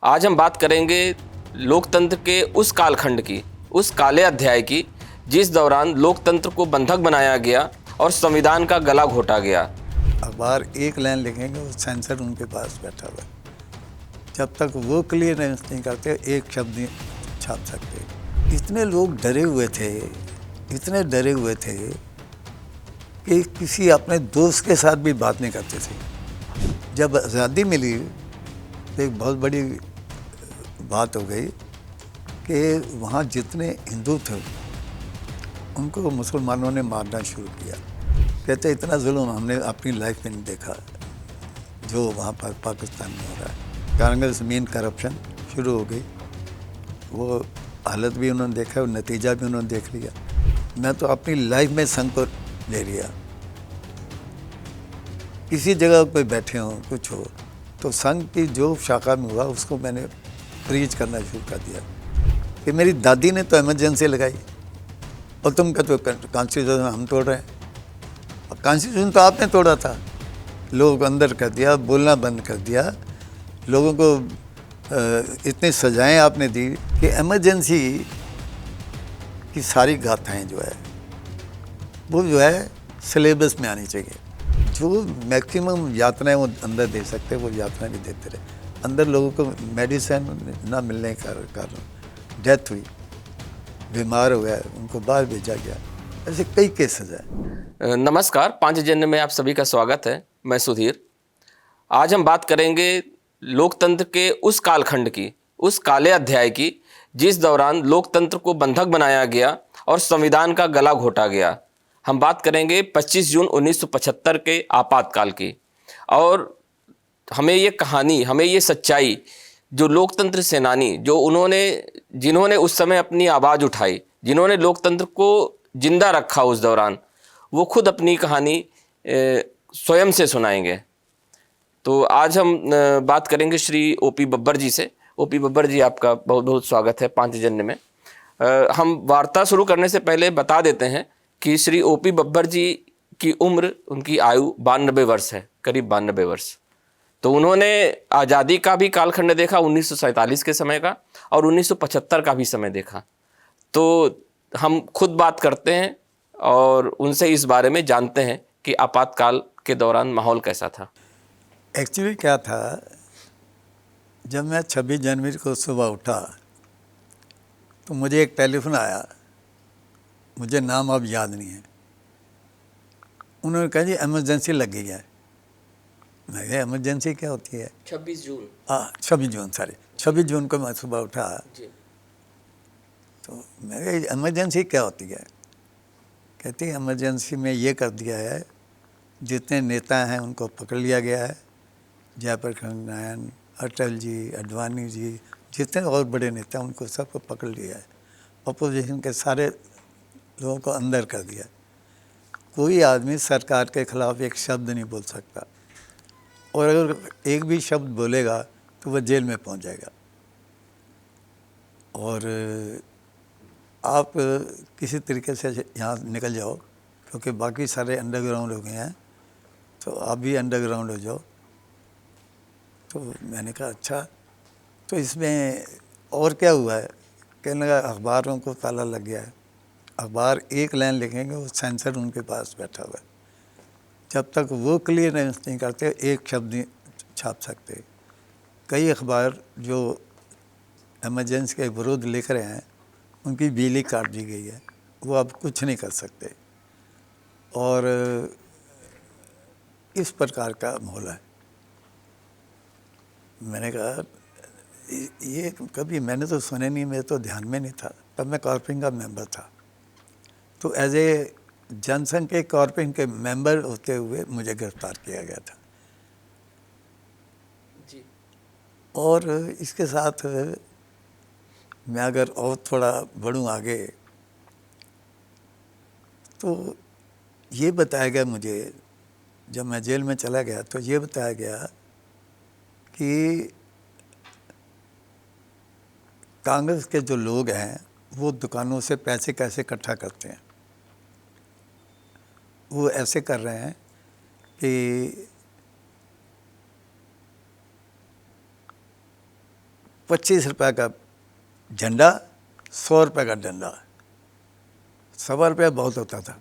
आज हम बात करेंगे लोकतंत्र के उस कालखंड की, उस काले अध्याय की, जिस दौरान लोकतंत्र को बंधक बनाया गया और संविधान का गला घोटा गया। अखबार एक लाइन लिखेंगे वो सेंसर उनके पास बैठा हुआ है। जब तक वो क्लियरेंस नहीं करते एक शब्द नहीं छाप सकते। इतने लोग डरे हुए थे, इतने डरे हुए थे कि किसी अपने दोस्त के साथ भी बात नहीं करते थे। जब आज़ादी मिली तो एक बहुत बड़ी बात हो गई कि वहाँ जितने हिंदू थे उनको मुसलमानों ने मारना शुरू किया। कहते इतना जुल्म हमने अपनी लाइफ में नहीं देखा जो वहाँ पर पाकिस्तान में हो रहा है। कांग्रेस मीन करप्शन शुरू हो गई, वो हालत भी उन्होंने देखा और नतीजा भी उन्होंने देख लिया। मैं तो अपनी लाइफ में संघ को ले लिया। किसी जगह पे बैठे हों कुछ हो तो संघ की जो शाखा में हुआ उसको मैंने प्रीच करना शुरू कर दिया कि मेरी दादी ने तो इमरजेंसी लगाई और तुम कहते हो कॉन्स्टिट्यूशन हम तोड़ रहे हैं। कॉन्स्टिट्यूशन तो आपने तोड़ा था। लोग अंदर कर दिया, बोलना बंद कर दिया, लोगों को इतनी सजाएं आपने दी कि इमरजेंसी की सारी गाथाएं जो है वो जो है सिलेबस में आनी चाहिए। जो मैक्सिमम यातनाएं वो अंदर दे सकते वो यातनाएं भी देते रहे। अंदर लोगों को मेडिसिन ना मिलने के कारण डेथ हुई, बीमार हो गया, उनको बाहर भेजा गया। ऐसे कई केसेस हैं। नमस्कार, पांचजन्य में आप सभी का स्वागत है। मैं सुधीर। आज हम बात करेंगे लोकतंत्र के उस कालखंड की, उस काले अध्याय की, जिस दौरान लोकतंत्र को बंधक बनाया गया और संविधान का गला घोटा गया। हम बात करेंगे 25 जून 1975 के आपातकाल की। और हमें ये कहानी, हमें ये सच्चाई, जो लोकतंत्र सेनानी, जिन्होंने उस समय अपनी आवाज़ उठाई, जिन्होंने लोकतंत्र को जिंदा रखा उस दौरान, वो खुद अपनी कहानी स्वयं से सुनाएंगे। तो आज हम बात करेंगे श्री ओपी बब्बर जी से। ओपी बब्बर जी, आपका बहुत बहुत स्वागत है पांचजन्य में। हम वार्ता शुरू करने से पहले बता देते हैं कि श्री ओपी बब्बर जी की उम्र, उनकी आयु 92 वर्ष है, करीब 92 वर्ष। तो उन्होंने आज़ादी का भी कालखंड देखा, 1947 के समय का, और 1975 का भी समय देखा। तो हम खुद बात करते हैं और उनसे इस बारे में जानते हैं कि आपातकाल के दौरान माहौल कैसा था। एक्चुअली क्या था, जब मैं 26 जनवरी को सुबह उठा तो मुझे एक टेलीफोन आया, मुझे नाम अब याद नहीं है। उन्होंने कहा जी इमरजेंसी लग गई है। मैं कहा इमरजेंसी क्या होती है? 26 जून। हाँ 26 जून, सॉरी 26 जून को मैं सुबह उठा जी। तो मैं कहा इमरजेंसी क्या होती है? कहती है इमरजेंसी में ये कर दिया है, जितने नेता हैं उनको पकड़ लिया गया है। जयप्रकाश नारायण, अटल जी, अडवाणी जी, जितने और बड़े नेता उनको सबको पकड़ लिया है। अपोजिशन के सारे लोगों को अंदर कर दिया। कोई आदमी सरकार के खिलाफ एक शब्द नहीं बोल सकता, और अगर एक भी शब्द बोलेगा तो वह जेल में पहुंच जाएगा। और आप किसी तरीके से यहाँ निकल जाओ, क्योंकि बाकी सारे अंडरग्राउंड हो गए हैं, तो आप भी अंडरग्राउंड हो जाओ। तो मैंने कहा अच्छा, तो इसमें और क्या हुआ है? कहने लगा अखबारों को ताला लग गया है। अखबार एक लाइन लिखेंगे वो सेंसर उनके पास बैठा हुआ है। जब तक वो क्लियरेंस नहीं करते एक शब्द नहीं छाप सकते। कई अखबार जो इमरजेंसी के विरोध लिख रहे हैं उनकी बिजली काट दी गई है, वो अब कुछ नहीं कर सकते। और इस प्रकार का माहौल है। मैंने कहा ये कभी मैंने तो सुने नहीं, मेरे तो ध्यान में नहीं था। तब मैं कॉर्पोरेशन का मेंबर था, तो एज ए जनसंघ के कॉर्पोरेशन के मेंबर होते हुए मुझे गिरफ्तार किया गया था। जी। और इसके साथ मैं अगर और थोड़ा बढ़ूँ आगे, तो ये बताया गया मुझे, जब मैं जेल में चला गया तो ये बताया गया कि कांग्रेस के जो लोग हैं वो दुकानों से पैसे कैसे इकट्ठा करते हैं। वो ऐसे कर रहे हैं कि ₹25 का झंडा, ₹100 का डंडा। ₹1.25 बहुत होता था।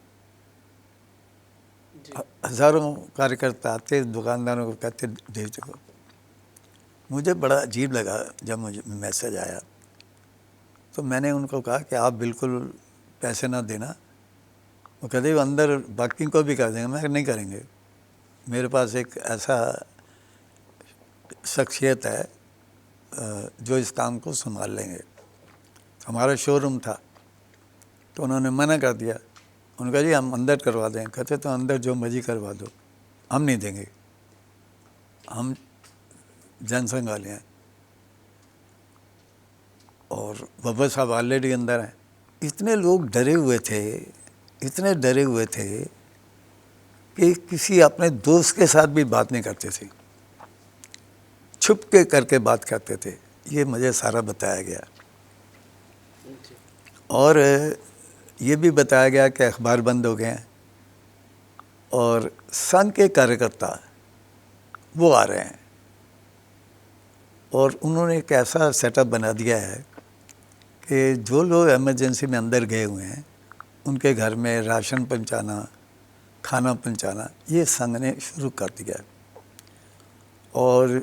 हज़ारों कार्यकर्ता आते, दुकानदारों को कहते भेज दो। मुझे बड़ा अजीब लगा जब मुझे मैसेज आया, तो मैंने उनको कहा कि आप बिल्कुल पैसे ना देना। वो कहते अंदर बाकी को भी कर देंगे। मैं नहीं करेंगे, मेरे पास एक ऐसा शख्सियत है जो इस काम को संभाल लेंगे। हमारा शोरूम था, तो उन्होंने मना कर दिया। उन्होंने कहा जी हम अंदर करवा दें। कहते तो अंदर जो मर्जी करवा दो, हम नहीं देंगे, हम जनसंघ वाले हैं और बाबा साहब ऑलरेडी अंदर हैं। इतने लोग डरे हुए थे, इतने डरे हुए थे कि किसी अपने दोस्त के साथ भी बात नहीं करते थे, छुप के करके बात करते थे। ये मुझे सारा बताया गया और ये भी बताया गया कि अखबार बंद हो गए हैं और संघ के कार्यकर्ता वो आ रहे हैं और उन्होंने एक ऐसा सेटअप बना दिया है कि जो लोग इमरजेंसी में अंदर गए हुए हैं उनके घर में राशन पहुंचाना, खाना पहुंचाना, ये संघ ने शुरू कर दिया। और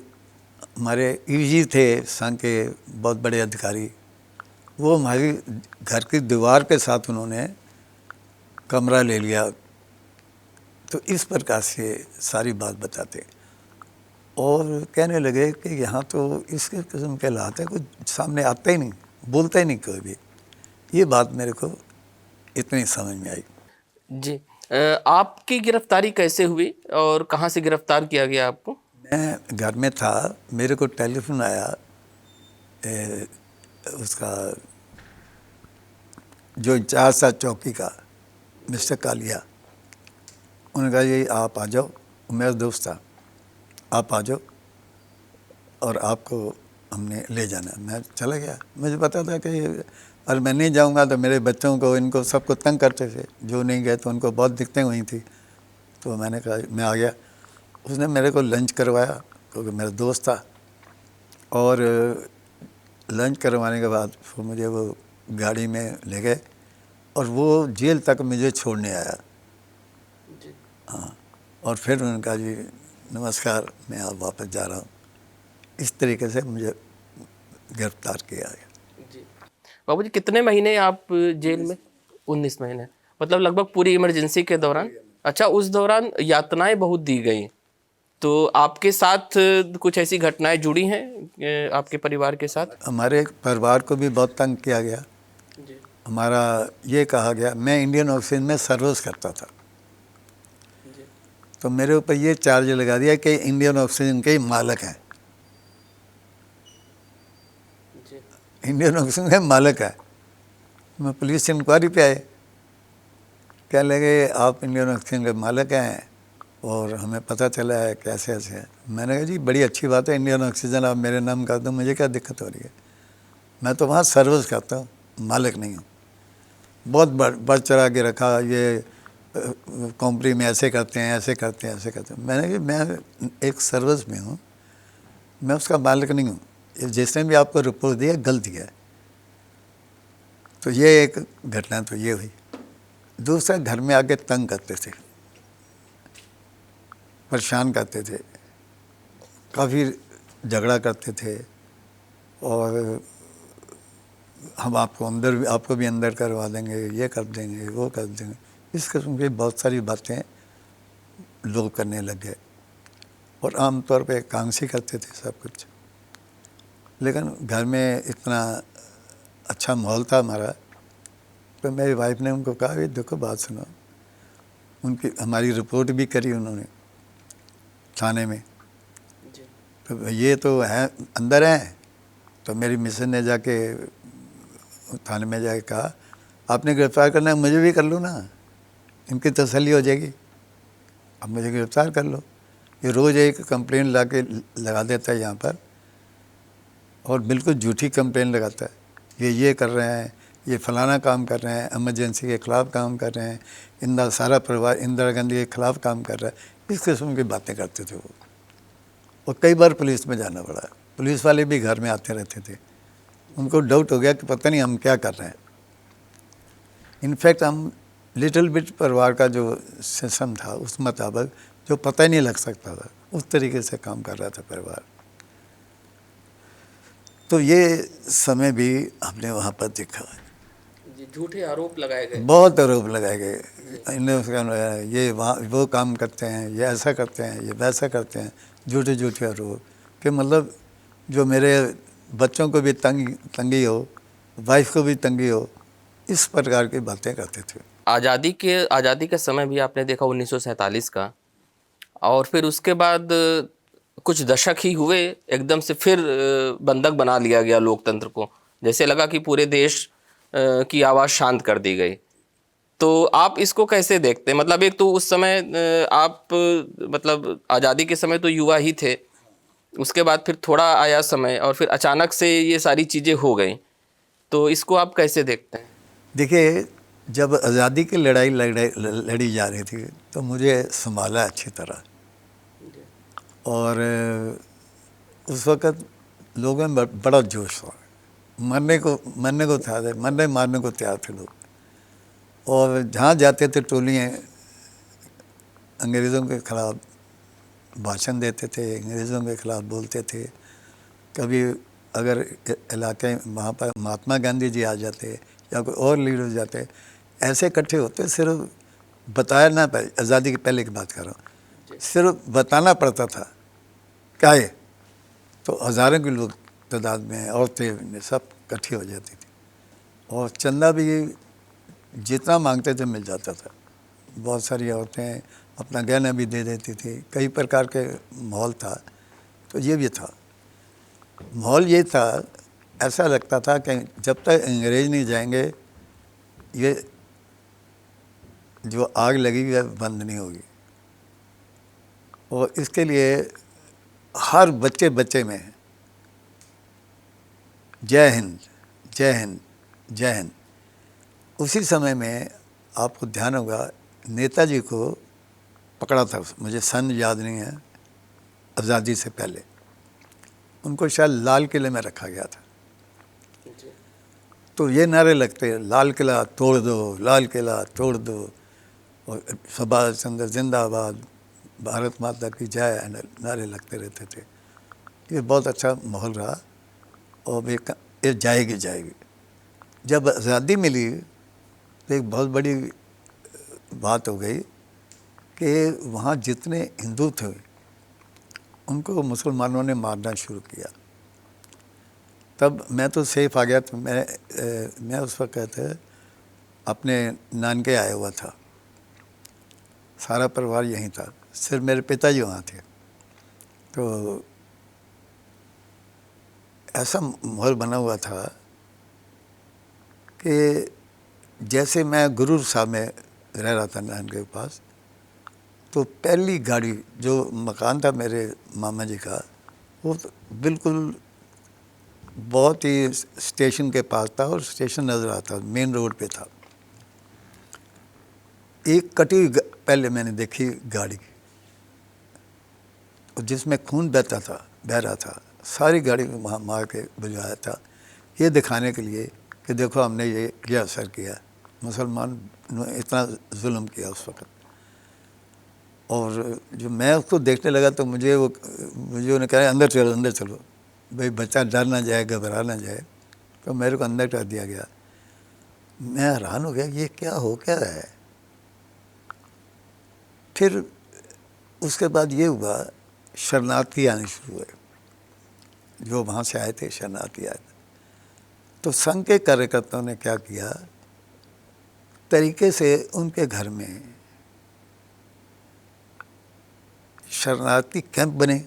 हमारे ईजी थे संघ के बहुत बड़े अधिकारी, वो हमारी घर की दीवार के साथ उन्होंने कमरा ले लिया। तो इस प्रकार से सारी बात बताते और कहने लगे कि यहाँ तो इस किस्म के हालात है, कुछ सामने आता ही नहीं, बोलता ही नहीं कोई भी। ये बात मेरे को इतनी समझ में आई। जी, आपकी गिरफ्तारी कैसे हुई और कहाँ से गिरफ्तार किया गया आपको? मैं घर में था, मेरे को टेलीफोन आया उसका जो इंचार्ज था चौकी का, मिस्टर कालिया। उन्होंने कहा ये आप आ जाओ, मेरा दोस्त था, आप आ जाओ और आपको हमने ले जाना। मैं चला गया। मुझे पता था कि और मैं नहीं जाऊंगा तो मेरे बच्चों को, इनको सबको तंग करते थे। जो नहीं गए तो उनको बहुत दिक्कतें हुई थी। तो मैंने कहा मैं आ गया। उसने मेरे को लंच करवाया क्योंकि मेरा दोस्त था और लंच करवाने के बाद फिर मुझे वो गाड़ी में ले गए और वो जेल तक मुझे छोड़ने आया। हाँ, और फिर उन्होंने कहा जी नमस्कार, मैं आप वापस जा रहा हूँ। इस तरीके से मुझे गिरफ्तार किया गया। जी बाबूजी, कितने महीने आप जेल में? 19 महीने, मतलब लगभग पूरी इमरजेंसी के दौरान। अच्छा, उस दौरान यातनाएं बहुत दी गई, तो आपके साथ कुछ ऐसी घटनाएं जुड़ी हैं आपके परिवार के साथ? हमारे परिवार को भी बहुत तंग किया गया। हमारा ये कहा गया, मैं इंडियन ऑक्सीजन में सर्विस करता था, तो मेरे ऊपर ये चार्ज लगा दिया कि इंडियन ऑक्सीजन के ही मालिक हैं। इंडियन ऑक्सीजन के मालिक है। मैं पुलिस इंक्वायरी पे आए, कह लगे आप इंडियन ऑक्सीजन के मालिक हैं और हमें पता चला है कैसे ऐसे है। मैंने कहा जी बड़ी अच्छी बात है, इंडियन ऑक्सीजन आप मेरे नाम कर दो, मुझे क्या दिक्कत हो रही है। मैं तो वहाँ सर्विस करता हूँ, मालिक नहीं हूँ। बहुत बढ़ चढ़ा के रखा, ये कंपनी में ऐसे करते हैं, ऐसे करते हैं, ऐसे करते हैं। मैंने कहा मैं एक सर्विस में हूँ, मैं उसका मालिक नहीं हूँ। जिसने भी आपको रिपोर्ट दिया गलती है। तो ये एक घटना तो ये हुई। दूसरा, घर में आके तंग करते थे, परेशान करते थे, काफ़ी झगड़ा करते थे और हम आपको भी अंदर करवा देंगे, ये कर देंगे, वो कर देंगे। इस किस्म की बहुत सारी बातें लोग करने लग गए और आमतौर पे कांग्रेसी करते थे सब कुछ। लेकिन घर में इतना अच्छा माहौल था हमारा, तो मेरी वाइफ ने उनको कहा कि देखो बात सुनो। उनकी हमारी रिपोर्ट भी करी उन्होंने थाने में। तो ये तो है अंदर हैं। तो मेरी मिसेज ने जाके थाने में जाके कहा आपने गिरफ्तार करना है, मुझे भी कर लो ना, इनकी तसल्ली हो जाएगी, अब मुझे गिरफ्तार कर लो। ये रोज़ एक कंप्लेंट लगा देता है यहाँ पर और बिल्कुल झूठी कंप्लेंट लगाता है। ये कर रहे हैं, ये फलाना काम कर रहे हैं, इमरजेंसी के ख़िलाफ़ काम कर रहे हैं, सारा परिवार इंदिरा गांधी के ख़िलाफ़ काम कर रहा है। इस किस्म की बातें करते थे वो, और कई बार पुलिस में जाना पड़ा। पुलिस वाले भी घर में आते रहते थे। उनको डाउट हो गया कि पता नहीं हम क्या कर रहे हैं। इनफैक्ट हम लिटिल बिट परिवार का जो सिस्टम था उस मुताबिक जो पता ही नहीं लग सकता था, उस तरीके से काम कर रहा था परिवार। तो ये समय भी हमने वहाँ पर देखा। जी, झूठे आरोप लगाए गए। बहुत आरोप लगाए गए, ये वहाँ वो काम करते हैं, ये ऐसा करते हैं, ये वैसा करते हैं, झूठे झूठे आरोप कि मतलब जो मेरे बच्चों को भी तंगी हो, वाइफ को भी तंगी हो, इस प्रकार की बातें करते थे। आज़ादी के समय भी आपने देखा 1947 का, और फिर उसके बाद कुछ दशक ही हुए, एकदम से फिर बंधक बना लिया गया लोकतंत्र को। जैसे लगा कि पूरे देश की आवाज़ शांत कर दी गई। तो आप इसको कैसे देखते हैं? मतलब एक तो उस समय आप मतलब आज़ादी के समय तो युवा ही थे, उसके बाद फिर थोड़ा आया समय और फिर अचानक से ये सारी चीज़ें हो गई। तो इसको आप कैसे देखते हैं? देखिए, जब आज़ादी की लड़ाई लड़ी जा रही थी तो मुझे संभाला अच्छी तरह, और उस वक़्त लोगों में बड़ा जोश था, मरने को था, मरने मारने को तैयार थे लोग। और जहाँ जाते थे टोलियाँ अंग्रेज़ों के ख़िलाफ़ भाषण देते थे, अंग्रेज़ों के ख़िलाफ़ बोलते थे। कभी अगर इलाके वहाँ पर महात्मा गांधी जी आ जाते या कोई और लीडर जाते, ऐसे इकट्ठे होते, सिर्फ बताया ना पाए, आज़ादी के पहले की बात कर रहा हूँ, सिर्फ बताना पड़ता था क्या है, तो हज़ारों के लोग तादाद में, औरतें सब इकट्ठी हो जाती थी। और चंदा भी जितना मांगते थे मिल जाता था। बहुत सारी औरतें अपना गहना भी दे देती थी, कई प्रकार के माहौल था। तो ये भी था, माहौल ये था, ऐसा लगता था कि जब तक अंग्रेज़ नहीं जाएंगे ये जो आग लगी है बंद नहीं होगी। और इसके लिए हर बच्चे में जय हिंद, जय हिंद, जय हिंद। उसी समय में आपको ध्यान होगा नेताजी को पकड़ा था, मुझे सन याद नहीं है, आज़ादी से पहले उनको शायद लाल किले में रखा गया था। तो ये नारे लगते, लाल किला तोड़ दो, लाल किला तोड़ दो, और सुभाष चंद्र जिंदाबाद, भारत माता की जय, नारे लगते रहते थे। ये बहुत अच्छा माहौल रहा। और ये जाएगी जाएगी। जब आज़ादी मिली तो एक बहुत बड़ी बात हो गई कि वहाँ जितने हिंदू थे उनको मुसलमानों ने मारना शुरू किया। तब मैं तो सेफ आ गया था, मैं उस वक्त अपने नानके आया हुआ था, सारा परिवार यहीं था, सिर्फ मेरे पिताजी वहाँ थे। तो ऐसा माहौल बना हुआ था कि जैसे मैं गुरु साहब में रह रहा था नानके के पास, तो पहली गाड़ी, जो मकान था मेरे मामा जी का, वो तो बिल्कुल बहुत ही स्टेशन के पास था, और स्टेशन नज़र आता, मेन रोड पे था। एक कटी हुई पहले मैंने देखी गाड़ी, जिसमें खून बह रहा था। सारी गाड़ी को वहाँ मार के भिजवाया था, ये दिखाने के लिए कि देखो हमने ये असर किया, मुसलमान ने इतना जुल्म किया उस वक़्त। और जो मैं उसको देखने लगा तो मुझे उन्हें कहा अंदर चलो भाई, बच्चा डर ना जाए, घबरा ना जाए। तो मेरे को अंदर कर दिया गया। मैं हैरान हो गया, ये क्या रहा है। फिर उसके बाद ये हुआ, शरणार्थी आने शुरू हुए, जो वहाँ से आए थे शरणार्थी आए थे। तो संघ के कार्यकर्ताओं ने क्या किया, तरीके से उनके घर में शरणार्थी कैंप बने,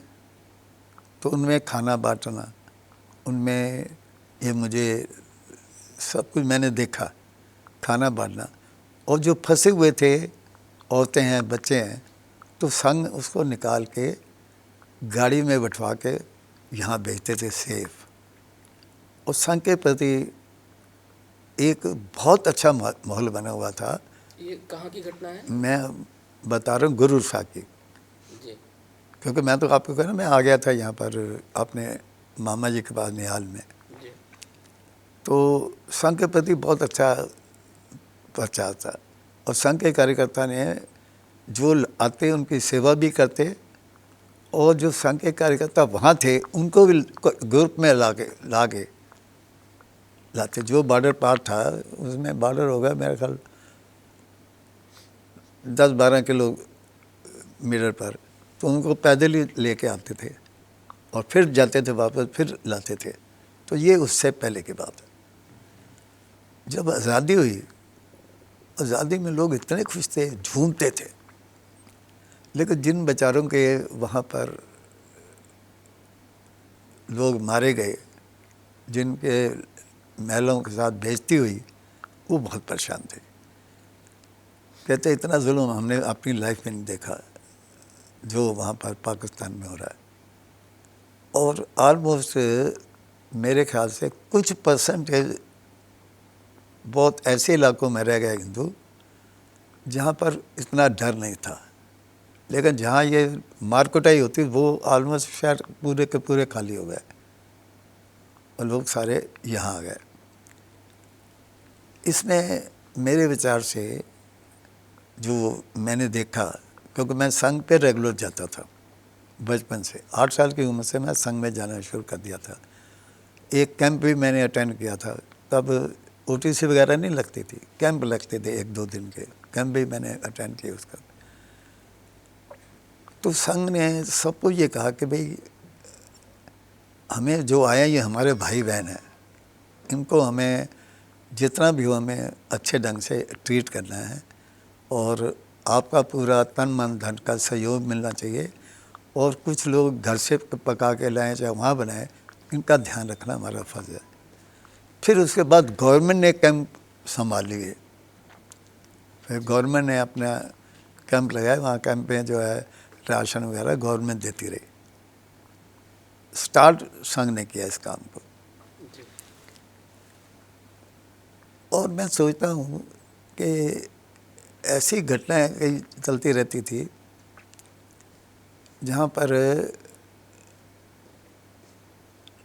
तो उनमें खाना बांटना, उनमें ये मुझे सब कुछ मैंने देखा, खाना बांटना। और जो फंसे हुए थे, औरतें हैं, बच्चे हैं, तो संघ उसको निकाल के गाड़ी में बिठवा के यहाँ भेजते थे सेफ। और संघ के प्रति एक बहुत अच्छा माहौल बना हुआ था। ये कहाँ की घटना है? मैं बता रहा हूँ गुरु साहब की, जी। क्योंकि मैं तो आपको कह रहा, मैं आ गया था यहाँ पर अपने मामा जी के पास निहाल में। जी। तो संघ के प्रति बहुत अच्छा प्रचार था और संघ के कार्यकर्ता ने जो आते उनकी सेवा भी करते और जो संघ के कार्यकर्ता वहाँ थे उनको भी ग्रुप में लाके लाते। जो बॉर्डर पार था उसमें बॉर्डर हो गया मेरे ख्याल 10-12 किलोमीटर पर, तो उनको पैदल ही लेके आते थे और फिर जाते थे वापस, फिर लाते थे। तो ये उससे पहले की बात है। जब आज़ादी हुई, आज़ादी में लोग इतने खुश थे, झूमते थे, लेकिन जिन बेचारों के वहाँ पर लोग मारे गए, जिनके महलों के साथ बेइज्जती हुई, वो बहुत परेशान थे। कहते इतना जुल्म हमने अपनी लाइफ में नहीं देखा जो वहाँ पर पाकिस्तान में हो रहा है। और ऑलमोस्ट मेरे ख्याल से कुछ परसेंटेज बहुत ऐसे इलाकों में रह गए हिंदू जहाँ पर इतना डर नहीं था, लेकिन जहाँ ये मारकुटाई होती वो ऑलमोस्ट शहर पूरे के पूरे खाली हो गए और लोग सारे यहाँ आ गए। इसमें मेरे विचार से जो मैंने देखा, क्योंकि मैं संघ पे रेगुलर जाता था बचपन से, 8 साल की उम्र से मैं संघ में जाना शुरू कर दिया था। एक कैंप भी मैंने अटेंड किया था, तब ओटीसी वगैरह नहीं लगती थी, कैंप लगते थे 1-2 दिन के, कैंप भी मैंने अटेंड किया उसका। तो संघ ने सबको ये कहा कि भाई हमें जो आए ये हमारे भाई बहन हैं, इनको हमें जितना भी हो हमें अच्छे ढंग से ट्रीट करना है और आपका पूरा तन मन धन का सहयोग मिलना चाहिए और कुछ लोग घर से पका के लाएं चाहे वहाँ बनाएं, इनका ध्यान रखना हमारा फ़र्ज़ है। फिर उसके बाद गवर्नमेंट ने कैंप संभाल लिए, फिर गवर्नमेंट ने अपना कैंप लगाया, वहाँ कैंप में जो है राशन वगैरह गवर्नमेंट देती रही। स्टार्ट संघ ने किया इस काम को। और मैं सोचता हूँ कि ऐसी घटनाएं कई चलती रहती थी जहाँ पर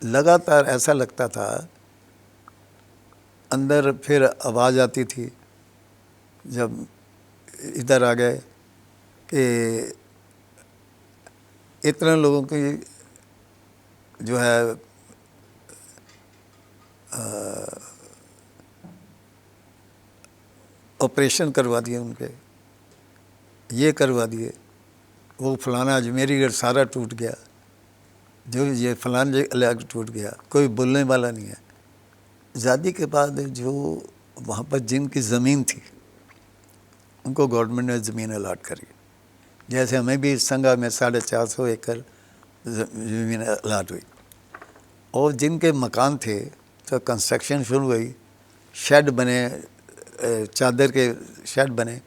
लगातार ऐसा लगता था, अंदर फिर आवाज़ आती थी जब इधर आ गए कि इतने लोगों की जो है ऑपरेशन करवा दिए, उनके ये करवा दिए, वो फलाना अजमेरीगढ़ सारा टूट गया, जो ये फलाना इलाका टूट गया, कोई बोलने वाला नहीं है। आज़ादी के बाद जो वहाँ पर जिनकी ज़मीन थी उनको गवर्नमेंट ने ज़मीन अलाट करी, जैसे हमें भी संघा में 450 एकड़ ज़मीन अलाट हुई। और जिनके मकान थे तो कंस्ट्रक्शन शुरू हुई, शेड बने, चादर के शेड बने,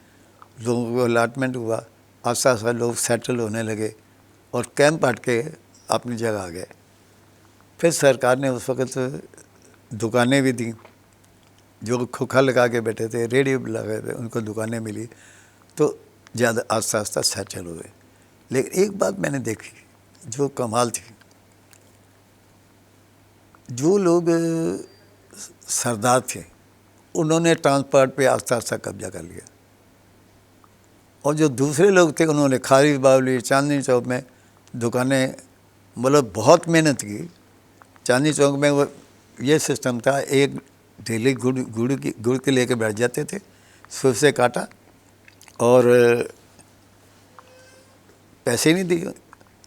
लोगों को अलाटमेंट हुआ, आस्ता आस्ता लोग सेटल होने लगे और कैंप हट के अपनी जगह आ गए। फिर सरकार ने उस वक़्त दुकानें भी दी, जो खोखा लगा के बैठे थे, रेडियो लगे थे, उनको दुकानें मिली, तो ज़्यादा आस्ता आस्ता सेटल हुए। लेकिन एक बात मैंने देखी जो कमाल थी, जो लोग सरदार थे उन्होंने ट्रांसपोर्ट पे आस्ता आस्ता कब्जा कर लिया और जो दूसरे लोग थे उन्होंने खारी बावली चांदनी चौक में दुकानें, मतलब बहुत मेहनत की। चांदनी चौक में वो ये सिस्टम था, एक डेली गुड़ के लेके बैठ जाते थे, सुर से काटा और पैसे नहीं दिए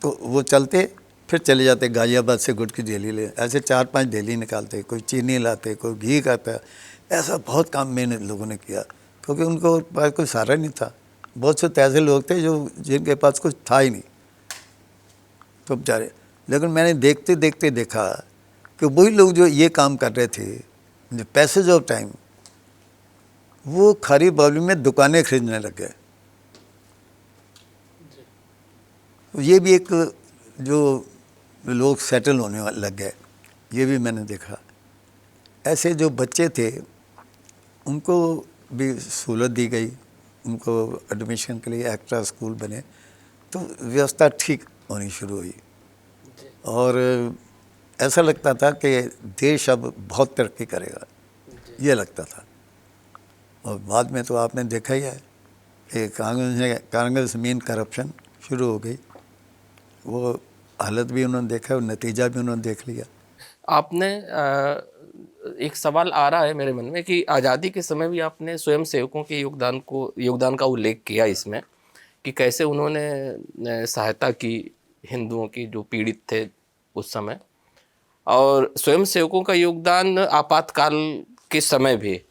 तो वो चलते, फिर चले जाते गाजियाबाद से गुड़ की डेली ले, ऐसे 4-5 डेली निकालते, कोई चीनी लाते, कोई घी खाता, ऐसा बहुत काम मैंने लोगों ने किया, क्योंकि उनको पास कोई सहारा नहीं था। बहुत से ऐसे लोग थे जो जिनके पास कुछ था ही नहीं, तो बेचारे। लेकिन मैंने देखते देखते देखा कि वही लोग जो ये काम कर रहे थे, जो पैसेज ऑफ टाइम, वो खारी बावली में दुकानें खरीदने लग गए। ये भी एक जो लोग सेटल होने वाले लग गए, ये भी मैंने देखा। ऐसे जो बच्चे थे उनको भी सहूलत दी गई, उनको एडमिशन के लिए एक्स्ट्रा स्कूल बने, तो व्यवस्था ठीक होनी शुरू हुई। और ऐसा लगता था कि देश अब बहुत तरक्की करेगा, ये लगता था। और बाद में तो आपने देखा ही है कि कांग्रेस मीन करप्शन शुरू हो गई। वो हालत भी उन्होंने देखा और नतीजा भी उन्होंने देख लिया। आपने एक सवाल आ रहा है मेरे मन में कि आज़ादी के समय भी आपने स्वयं सेवकों के योगदान का उल्लेख किया इसमें, कि कैसे उन्होंने सहायता की हिंदुओं की जो पीड़ित थे उस समय, और स्वयं सेवकों का योगदान आपातकाल के समय भी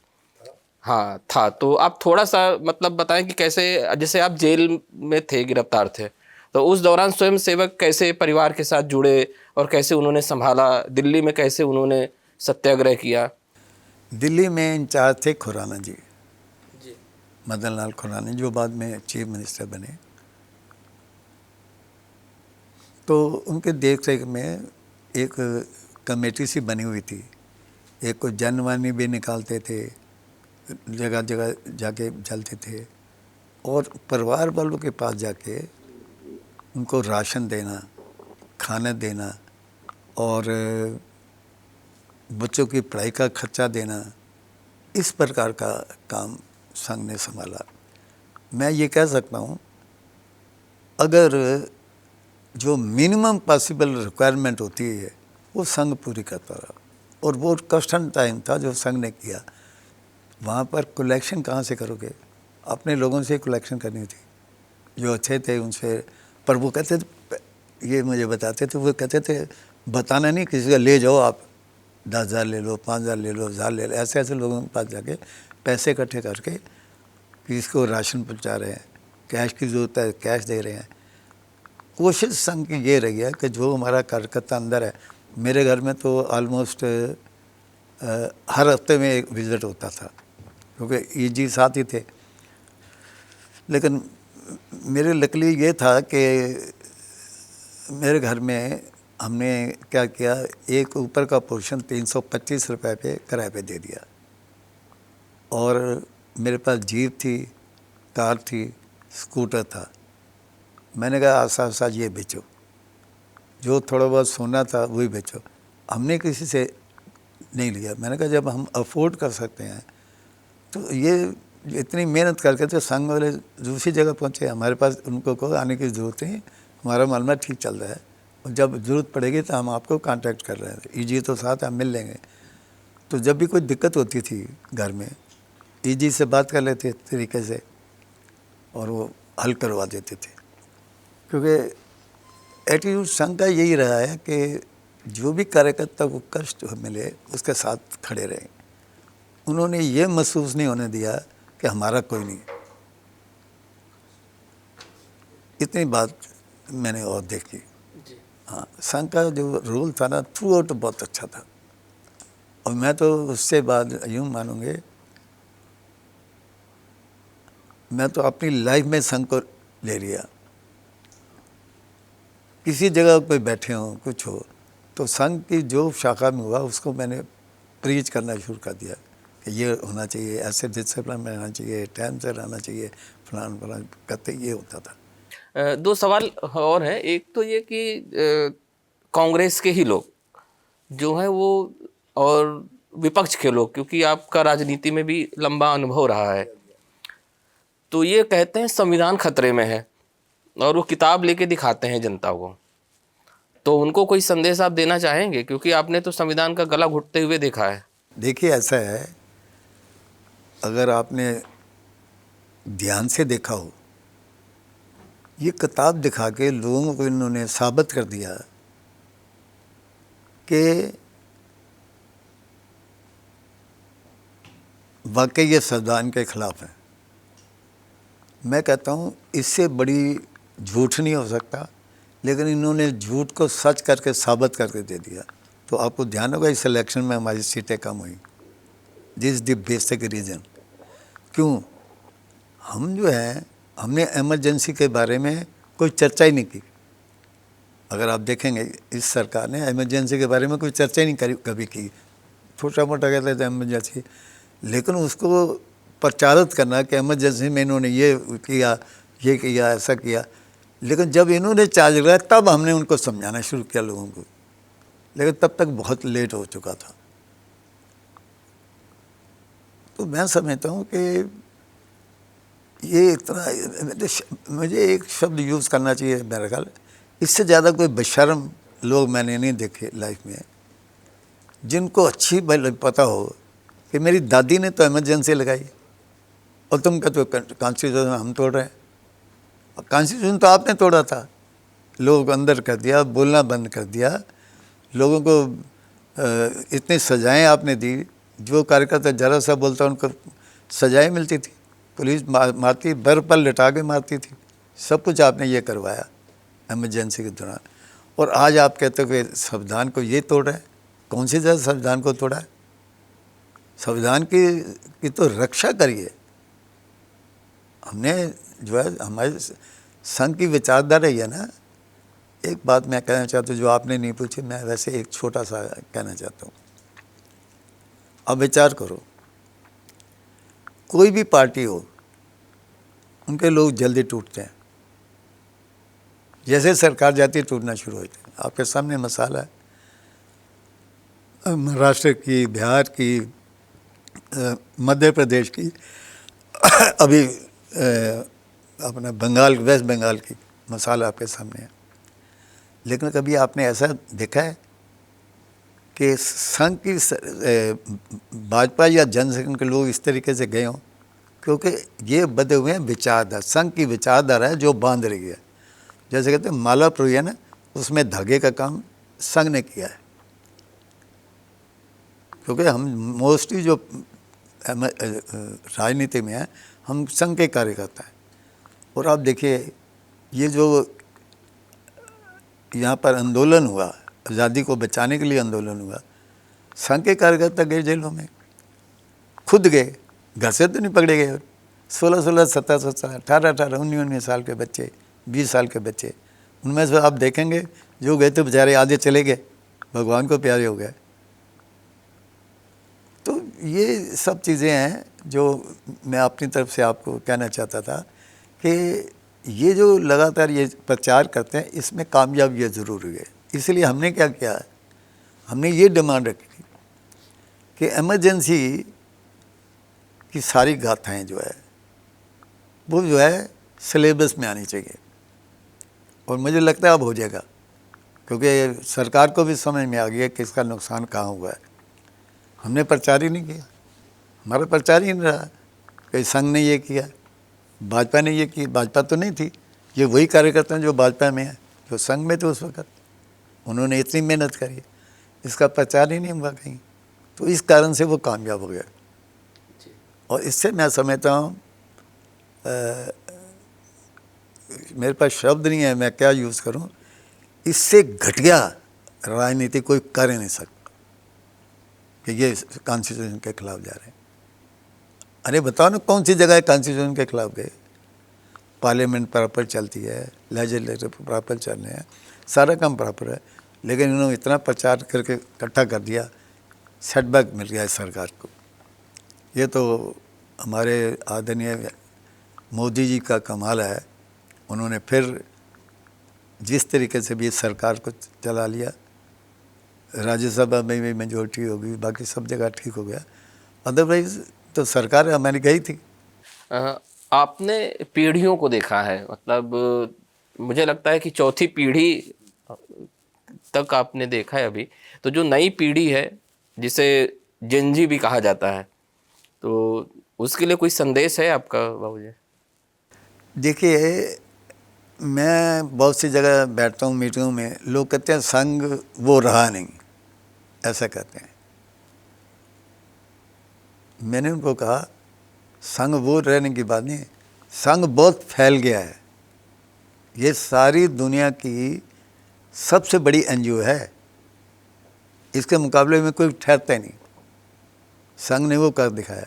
हाँ था। तो आप थोड़ा सा मतलब बताएं कि कैसे, जैसे आप जेल में थे, गिरफ्तार थे, तो उस दौरान स्वयं सेवक कैसे परिवार के साथ जुड़े और कैसे उन्होंने संभाला, दिल्ली में कैसे उन्होंने सत्याग्रह किया? दिल्ली में इंचार्ज थे खुराना जी, मदन लाल खुराना, जो बाद में चीफ मिनिस्टर बने। तो उनके देख रेख में एक कमेटी सी बनी हुई थी। एक को जनवाणी भी निकालते थे, जगह जगह जाके चलते थे, और परिवार वालों के पास जाके उनको राशन देना, खाना देना, और बच्चों की पढ़ाई का खर्चा देना, इस प्रकार का काम संघ ने संभाला। मैं ये कह सकता हूँ, अगर जो मिनिमम पॉसिबल रिक्वायरमेंट होती है वो संघ पूरी करता रहा, और वो कष्टन टाइम था जो संघ ने किया। वहाँ पर कलेक्शन कहाँ से करोगे? अपने लोगों से कलेक्शन करनी थी, जो अच्छे थे उनसे। पर वो कहते थे, ये मुझे बताते थे, वो कहते थे बताना नहीं किसी का, ले जाओ आप, 10,000 ले लो, 5,000 ले लो, 1,000 ले लो। ऐसे ऐसे लोगों के पास जाके पैसे इकट्ठे करके कि इसको राशन पहुँचा रहे हैं, कैश की ज़रूरत है कैश दे रहे हैं। कोशिश संघ की ये रही है कि जो हमारा कार्यकर्ता अंदर है, मेरे घर में तो ऑलमोस्ट हर हफ्ते में एक विज़िट होता था, क्योंकि ईजी साथ ही थे। लेकिन मेरे लकली ये था कि मेरे घर में हमने क्या किया, एक ऊपर का पोर्शन 325 रुपये पे किराए पे दे दिया, और मेरे पास जीप थी, कार थी, स्कूटर था। मैंने कहा आसा आसा ये बेचो, जो थोड़ा बहुत सोना था वही बेचो। हमने किसी से नहीं लिया। मैंने कहा जब हम अफोर्ड कर सकते हैं तो ये इतनी मेहनत करके तो संघ वाले दूसरी जगह पहुँचे, हमारे पास उनको को आने की ज़रूरत नहीं, हमारा मामला ठीक चल रहा है, और जब ज़रूरत पड़ेगी तो हम आपको कांटेक्ट कर रहे हैं, ईजी तो साथ हम मिल लेंगे। तो जब भी कोई दिक्कत होती थी घर में, ईजी से बात कर लेते तरीके से, और वो हल करवा देते थे। क्योंकि एटीट्यूड संघ का यही रहा है कि जो भी कार्यकर्ता को कष्ट मिले उसके साथ खड़े रहे। उन्होंने ये महसूस नहीं होने दिया कि हमारा कोई नहीं। इतनी बात मैंने और देखी। हाँ, संघ का जो रोल था ना, थ्रू आउट बहुत अच्छा था। और मैं तो उससे बाद यूँ मानूंगे, मैं तो अपनी लाइफ में संघ को ले लिया। किसी जगह पे बैठे हों, कुछ हो, तो संघ की जो शाखा में हुआ उसको मैंने प्रीच करना शुरू कर दिया कि ये होना चाहिए, ऐसे डिसिप्लिन में रहना चाहिए, टाइम से रहना चाहिए, फलान फलान करते ये होता था। दो सवाल और हैं। एक तो ये कि कांग्रेस के ही लोग जो हैं वो, और विपक्ष के लोग, क्योंकि आपका राजनीति में भी लंबा अनुभव रहा है, तो ये कहते हैं संविधान खतरे में है, और वो किताब लेके दिखाते हैं जनता को। तो उनको कोई संदेश आप देना चाहेंगे, क्योंकि आपने तो संविधान का गला घुटते हुए देखा है? देखिए ऐसा है, अगर आपने ध्यान से देखा हो, ये किताब दिखा के लोगों को इन्होंने साबित कर दिया कि वाकई ये संविधान के खिलाफ है। मैं कहता हूँ इससे बड़ी झूठ नहीं हो सकता, लेकिन इन्होंने झूठ को सच करके साबित करके दे दिया। तो आपको ध्यान होगा इस इलेक्शन में हमारी सीटें कम हुई। This is the basic reason. क्यों? हम जो है, हमने इमरजेंसी के बारे में कोई चर्चा ही नहीं की। अगर आप देखेंगे इस सरकार ने इमरजेंसी के बारे में कोई चर्चा ही नहीं कभी की। छोटा मोटा कहते थे इमरजेंसी, लेकिन उसको प्रचारित करना कि इमरजेंसी में इन्होंने ये किया, ऐसा किया। लेकिन जब इन्होंने चार्ज लिया तब हमने उनको समझाना शुरू किया लोगों को। लेकिन तब तक बहुत लेट हो चुका था। तो मैं समझता हूँ कि ये इतना, मुझे एक शब्द यूज़ करना चाहिए मेरा ख्याल, इससे ज़्यादा कोई बेशर्म लोग मैंने नहीं देखे लाइफ में, जिनको अच्छी पता हो कि मेरी दादी ने तो इमरजेंसी लगाई और तुम कहते हो कॉन्स्टिट्यूशन हम तोड़ रहे हैं। कॉन्स्टिट्यूशन तो आपने तोड़ा था, लोग अंदर कर दिया, बोलना बंद कर दिया, लोगों को इतनी सजाएं आपने दी, जो कार्यकर्ता जरा सा बोलता उनको सजाएं मिलती थी, पुलिस मारती, बर पर लिटा के मारती थी, सब कुछ आपने ये करवाया इमरजेंसी के दौरान। और आज आप कहते हो कि संविधान को ये तोड़ रहे हैं। कौन सी जगह संविधान को तोड़ा है? संविधान की तो रक्षा करिए। हमने जो है हमारे संघ की विचारधारा है ना। एक बात मैं कहना चाहता हूँ जो आपने नहीं पूछी, मैं वैसे एक छोटा सा कहना चाहता हूँ। अब विचार करो, कोई भी पार्टी हो, उनके लोग जल्दी टूटते हैं, जैसे सरकार जाती है टूटना शुरू होते हैं। आपके सामने मसाला है, महाराष्ट्र की, बिहार की, मध्य प्रदेश की, अभी अपना बंगाल, वेस्ट बंगाल की मसाला आपके सामने है। लेकिन कभी आपने ऐसा देखा है कि संघ की भाजपा या जनसंघ के लोग इस तरीके से गए हों? क्योंकि ये बदे हुए हैं विचारधारा, संघ की विचारधारा है जो बांध रही है। जैसे कहते हैं माला प्रोई है ना, उसमें धागे का काम संघ ने किया है। क्योंकि हम मोस्टली जो राजनीति में है, हम संघ के कार्यकर्ता हैं। और आप देखिए, ये जो यहाँ पर आंदोलन हुआ, आज़ादी को बचाने के लिए आंदोलन हुआ, संघ के कार्यकर्ता गए जेलों में, खुद गए, घर से तो नहीं पकड़े गए। 16-16, 17-17, 18-18, 19-19 साल के बच्चे, 20 साल के बच्चे, उनमें से आप देखेंगे जो गए थे बेचारे आधे चले गए, भगवान को प्यारे हो गए। तो ये सब चीज़ें हैं जो मैं अपनी तरफ से आपको कहना चाहता था कि ये जो लगातार ये प्रचार करते हैं, इसमें कामयाब ये ज़रूरी है। इसलिए हमने क्या किया, हमने ये डिमांड रखी कि इमरजेंसी की सारी गाथाएं जो है वो जो है सिलेबस में आनी चाहिए। और मुझे लगता है अब हो जाएगा, क्योंकि सरकार को भी समझ में आ गया कि इसका नुकसान कहाँ हुआ है। हमने प्रचार ही नहीं किया, हमारा प्रचार ही नहीं रहा कि संघ ने ये किया, भाजपा ने ये की। भाजपा तो नहीं थी, ये वही कार्यकर्ता हैं जो भाजपा में है, जो संघ में थे उस वक्त। उन्होंने इतनी मेहनत करी, इसका प्रचार ही नहीं हुआ कहीं, तो इस कारण से वो कामयाब हो गया। और इससे मैं समझता हूँ, मेरे पास शब्द नहीं है, मैं क्या यूज़ करूँ, इससे घटिया राजनीति कोई कर ही नहीं सकता कि ये कॉन्स्टिट्यूशन के खिलाफ जा रहे हैं। अरे बताओ ना, कौन सी जगह है कॉन्स्टिट्यूशन के खिलाफ गए? पार्लियामेंट प्रॉपर चलती है, लेजिस्लेटिव प्रॉपर चल रहे हैं, सारा काम प्रॉपर है, लेकिन इन्होंने इतना प्रचार करके इकट्ठा कर दिया, सेटबैक मिल गया है सरकार को। ये तो हमारे आदरणीय मोदी जी का कमाल है, उन्होंने फिर जिस तरीके से भी सरकार को चला लिया, राज्यसभा में भी मेजोरिटी होगी, बाकी सब जगह ठीक हो गया। अदरवाइज तो सरकार हमारी गई थी। आपने पीढ़ियों को देखा है, मतलब मुझे लगता है कि चौथी पीढ़ी तक आपने देखा है अभी। तो जो नई पीढ़ी है, जिसे जेनजी भी कहा जाता है, तो उसके लिए कोई संदेश है आपका बाबूजी? देखिए, मैं बहुत सी जगह बैठता हूँ मीटिंगों में, लोग कहते हैं संघ वो रहा नहीं, ऐसा कहते हैं। मैंने उनको कहा संघ वो रहने की बात नहीं, संघ बहुत फैल गया है। ये सारी दुनिया की सबसे बड़ी एनजीओ है, इसके मुकाबले में कोई ठहरता ही नहीं। संघ ने वो कर दिखाया।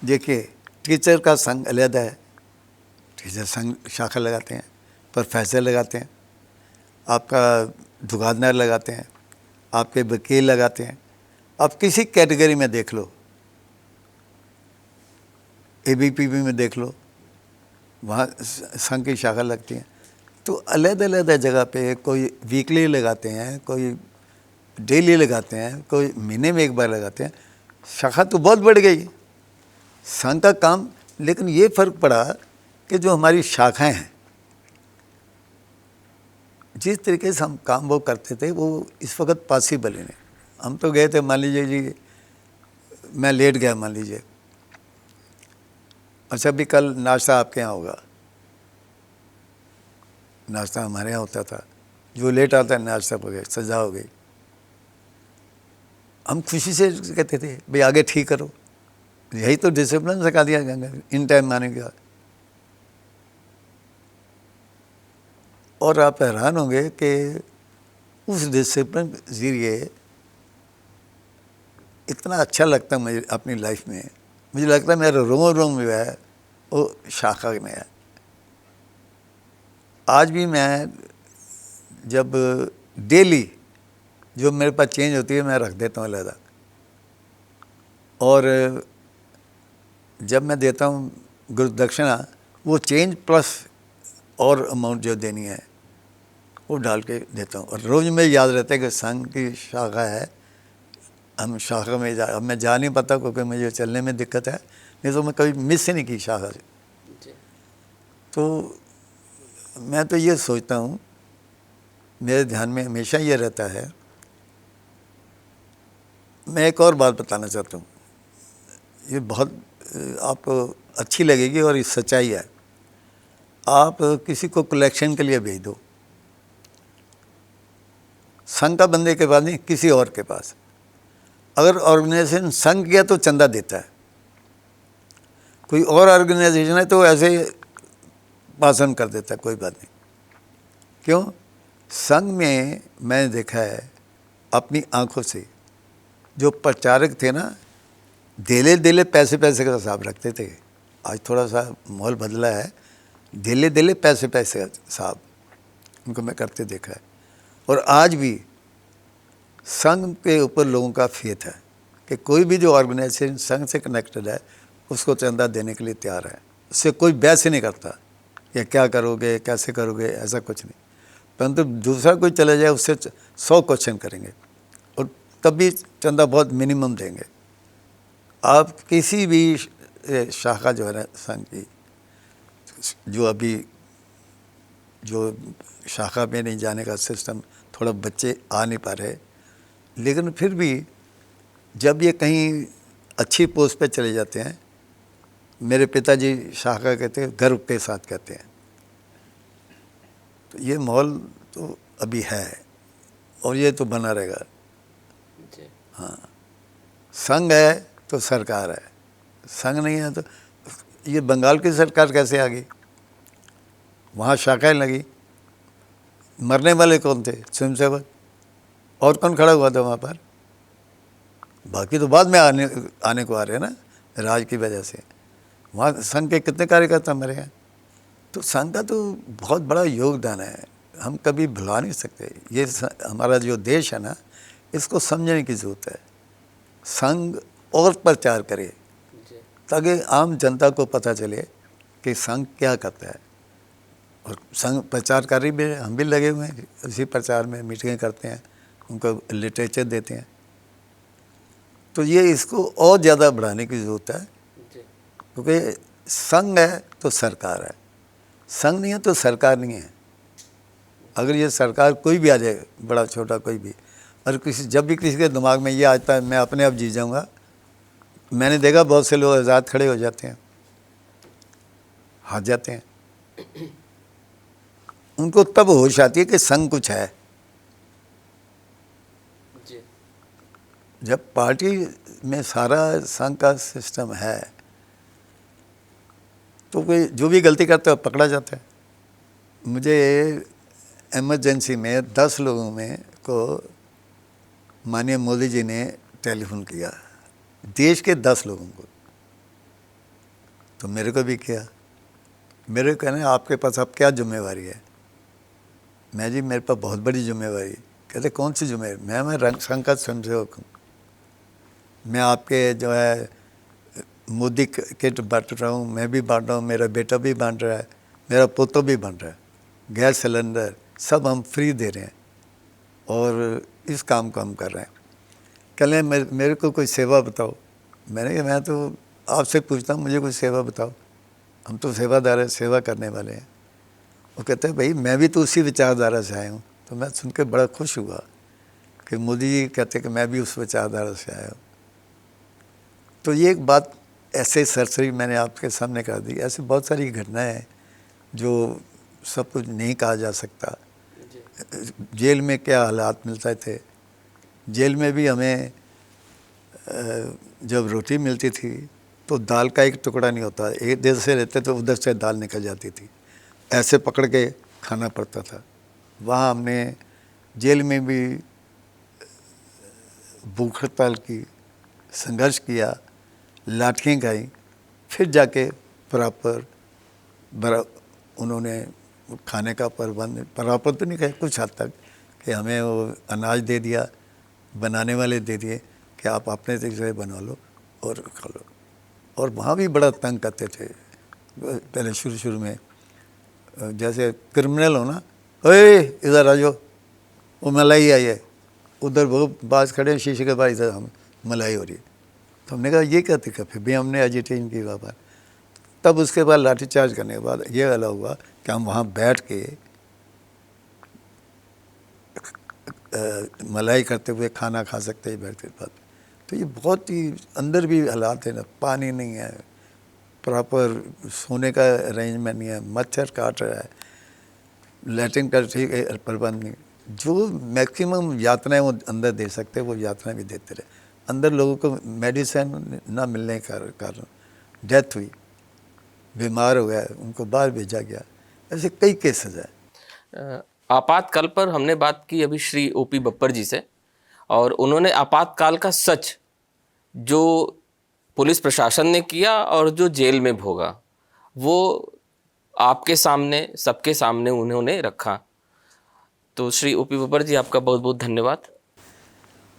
देखिए, टीचर का संघ अलग है, टीचर संघ शाखा लगाते हैं, प्रोफेसर लगाते हैं, आपका दुकानदार लगाते हैं, आपके वकील लगाते हैं। आप किसी कैटेगरी में देख लो, एबीपीबी में देख लो, वहाँ संघ की शाखा लगती हैं। तो अलग अलग जगह पे कोई वीकली लगाते हैं, कोई डेली लगाते हैं, कोई महीने में एक बार लगाते हैं, शाखा तो बहुत बढ़ गई संघ का काम। लेकिन ये फर्क पड़ा कि जो हमारी शाखाएं हैं, जिस तरीके से हम काम वो करते थे वो इस वक्त पॉसिबल ही नहीं। हम तो गए थे, मान लीजिए जी मैं लेट गया, मान लीजिए, अच्छा भी कल नाश्ता आपके यहाँ होगा, नाश्ता हमारे यहाँ होता था, जो लेट आता है नाश्ता हो गया, सजा हो गई, हम खुशी से कहते थे भाई आगे ठीक करो। यही तो डिसिप्लिन सिखा दिया गया, इन टाइम आने के बाद। और आप हैरान होंगे कि उस डिसिप्लिन के जरिए इतना अच्छा लगता है मुझे अपनी लाइफ में। मुझे लगता है मेरा रोम रोम जो है वो शाखा में है। आज भी मैं जब डेली जो मेरे पास चेंज होती है मैं रख देता हूँ अलग। और जब मैं देता हूँ गुरु दक्षिणा, वो चेंज प्लस और अमाउंट जो देनी है वो डाल के देता हूँ। और रोज़ में याद रहता है कि संघ की शाखा है, हम शाखा में अब मैं जा नहीं पाता क्योंकि मुझे चलने में दिक्कत है, नहीं तो मैं कभी मिस ही नहीं की शाखा से। तो मैं तो ये सोचता हूँ, मेरे ध्यान में हमेशा ये रहता है। मैं एक और बात बताना चाहता हूँ, ये बहुत आपको अच्छी लगेगी और ये सच्चाई है। आप किसी को कलेक्शन के लिए भेज दो, संघ का बंदे के पास नहीं, किसी और के पास, अगर ऑर्गेनाइजेशन संघ किया तो चंदा देता है, कोई और ऑर्गेनाइजेशन है तो ऐसे भाषण कर देता है, कोई बात नहीं। क्यों? संघ में मैंने देखा है अपनी आंखों से, जो प्रचारक थे ना, देले देले पैसे पैसे का हिसाब रखते थे। आज थोड़ा सा माहौल बदला है, देले देले पैसे पैसे का हिसाब उनको मैं करते देखा है। और आज भी संघ के ऊपर लोगों का फेथ है कि कोई भी जो ऑर्गेनाइजेशन संघ से कनेक्टेड है उसको चंदा देने के लिए तैयार है। उससे कोई बहस ही नहीं करता या क्या करोगे कैसे करोगे, ऐसा कुछ नहीं। परंतु दूसरा कोई चला जाए उससे 100 क्वेश्चन करेंगे और तब भी चंदा बहुत मिनिमम देंगे। आप किसी भी शाखा जो है ना संघ की, जो अभी जो शाखा में नहीं जाने का सिस्टम, थोड़ा बच्चे आ नहीं पा रहे, लेकिन फिर भी जब ये कहीं अच्छी पोस्ट पे चले जाते हैं, मेरे पिताजी शाखा कहते हैं, गर्व के साथ कहते हैं। तो ये माहौल तो अभी है और ये तो बना रहेगा। हाँ, संघ है तो सरकार है, संघ नहीं है तो ये बंगाल की सरकार कैसे आ गई? वहाँ शाखाएं लगी, मरने वाले कौन थे? स्वयंसेवक। और कौन खड़ा हुआ था वहाँ पर? बाकी तो बाद में आने को आ रहे हैं ना, राज की वजह से। वहाँ संघ के कितने कार्यकर्ता मरे हैं। तो संघ का तो बहुत बड़ा योगदान है, हम कभी भुला नहीं सकते। ये हमारा जो देश है ना, इसको समझने की ज़रूरत है। संघ और प्रचार करे ताकि आम जनता को पता चले कि संघ क्या करता है। और संघ प्रचारकारी भी, हम भी लगे हुए हैं इसी प्रचार में, मीटिंगें करते हैं, उनको लिटरेचर देते हैं। तो ये इसको और ज़्यादा बढ़ाने की ज़रूरत है, क्योंकि संघ है तो सरकार है, संघ नहीं है तो सरकार नहीं है। अगर ये सरकार कोई भी आ जाए, बड़ा छोटा कोई भी, और जब भी किसी के दिमाग में ये आता है मैं अपने आप जी जाऊँगा, मैंने देखा बहुत से लोग आज़ाद खड़े हो जाते हैं, हार जाते हैं। उनको तब होश आती है कि संघ कुछ है। जब पार्टी में सारा संघ का सिस्टम है तो कोई जो भी गलती करता है पकड़ा जाता है। मुझे इमरजेंसी में 10 लोगों में को माननीय मोदी जी ने टेलीफोन किया, देश के 10 लोगों को, तो मेरे को भी किया। मेरे कहने आपके पास अब क्या जिम्मेवारी है? मैं जी मेरे पास बहुत बड़ी जिम्मेवारी। कहते कौन सी जिम्मेवारी? मैं रंग संघ का स्वयंसेवक हूँ, मैं आपके जो है मोदी किट बांट रहा हूँ, मैं भी बांट रहा हूँ, मेरा बेटा भी बांट रहा है, मेरा पोता भी बांट रहा है, गैस सिलेंडर सब हम फ्री दे रहे हैं। और इस काम को हम कर रहे हैं। कल मेरे को कोई सेवा बताओ। मैंने कहा मैं तो आपसे पूछता हूँ, मुझे कोई सेवा बताओ, हम तो सेवादार है, सेवा करने वाले हैं। वो कहते हैं भाई मैं भी तो उसी विचारधारा से आया हूँ। तो मैं सुन के बड़ा खुश हुआ कि मोदी जी कहते कि मैं भी उस विचारधारा से आया हूँ। तो ये एक बात ऐसे सरसरी मैंने आपके सामने कर दी। ऐसे बहुत सारी घटनाएं हैं जो सब कुछ नहीं कहा जा सकता। जेल में क्या हालात मिलते थे, जेल में भी हमें जब रोटी मिलती थी तो दाल का एक टुकड़ा नहीं होता, एक देर से रहते तो उधर से दाल निकल जाती थी, ऐसे पकड़ के खाना पड़ता था। वहाँ हमने जेल में भी भूख हड़ताल की, संघर्ष किया, लाठियाँ खाई, फिर जाके प्रॉपर उन्होंने खाने का प्रबंध प्रॉपर तो नहीं कहे, कुछ हद तक कि हमें वो अनाज दे दिया, बनाने वाले दे दिए कि आप अपने तरीके से बना लो और खा लो। और वहाँ भी बड़ा तंग करते थे पहले शुरू में। जैसे क्रिमिनल हो ना, ओए इधर आ जाओ, वो मलाई आई है, उधर वो बाज खड़े हैं शीशे के बाहर, इधर हम मलाई हो रही है। तो हमने कहा ये क्या दिक्कत, फिर भी हमने एजिटेशन की वहाँ पर। तब उसके बाद लाठीचार्ज करने के बाद ये अलाउ हुआ कि हम वहाँ बैठ के मलाई करते हुए खाना खा सकते हैं बैठ के बाद। तो ये बहुत ही अंदर भी हालात है ना, पानी नहीं है, प्रॉपर सोने का अरेंजमेंट नहीं है, मच्छर काट रहा है, लैट्रिन का ठीक है प्रबंध नहीं। जो मैक्सिमम यातनाएं वो अंदर दे सकते वो यातनाएं भी देते रहे। अंदर लोगों को मेडिसिन ना मिलने के कारण डेथ हुई, बीमार हो गया, उनको बाहर भेजा गया। ऐसे कई केसेस हैं। आपातकाल पर हमने बात की अभी श्री ओपी बब्बर जी से, और उन्होंने आपातकाल का सच जो पुलिस प्रशासन ने किया और जो जेल में भोगा वो आपके सामने, सबके सामने उन्होंने रखा। तो श्री ओपी बब्बर जी, आपका बहुत बहुत धन्यवाद।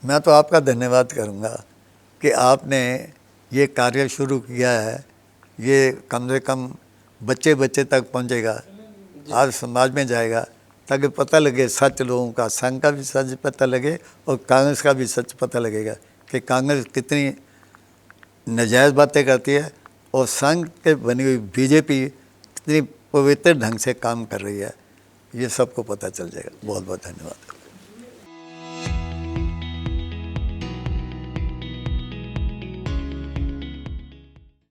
मैं तो आपका धन्यवाद करूंगा कि आपने ये कार्य शुरू किया है। ये कम से कम बच्चे बच्चे तक पहुंचेगा, आज समाज में जाएगा, ताकि पता लगे सच, लोगों का, संघ का भी सच पता लगे और कांग्रेस का भी सच पता लगेगा कि कांग्रेस कितनी नाजायज़ बातें करती है और संघ के बनी हुई बीजेपी कितनी पवित्र ढंग से काम कर रही है। ये सबको पता चल जाएगा। बहुत बहुत धन्यवाद।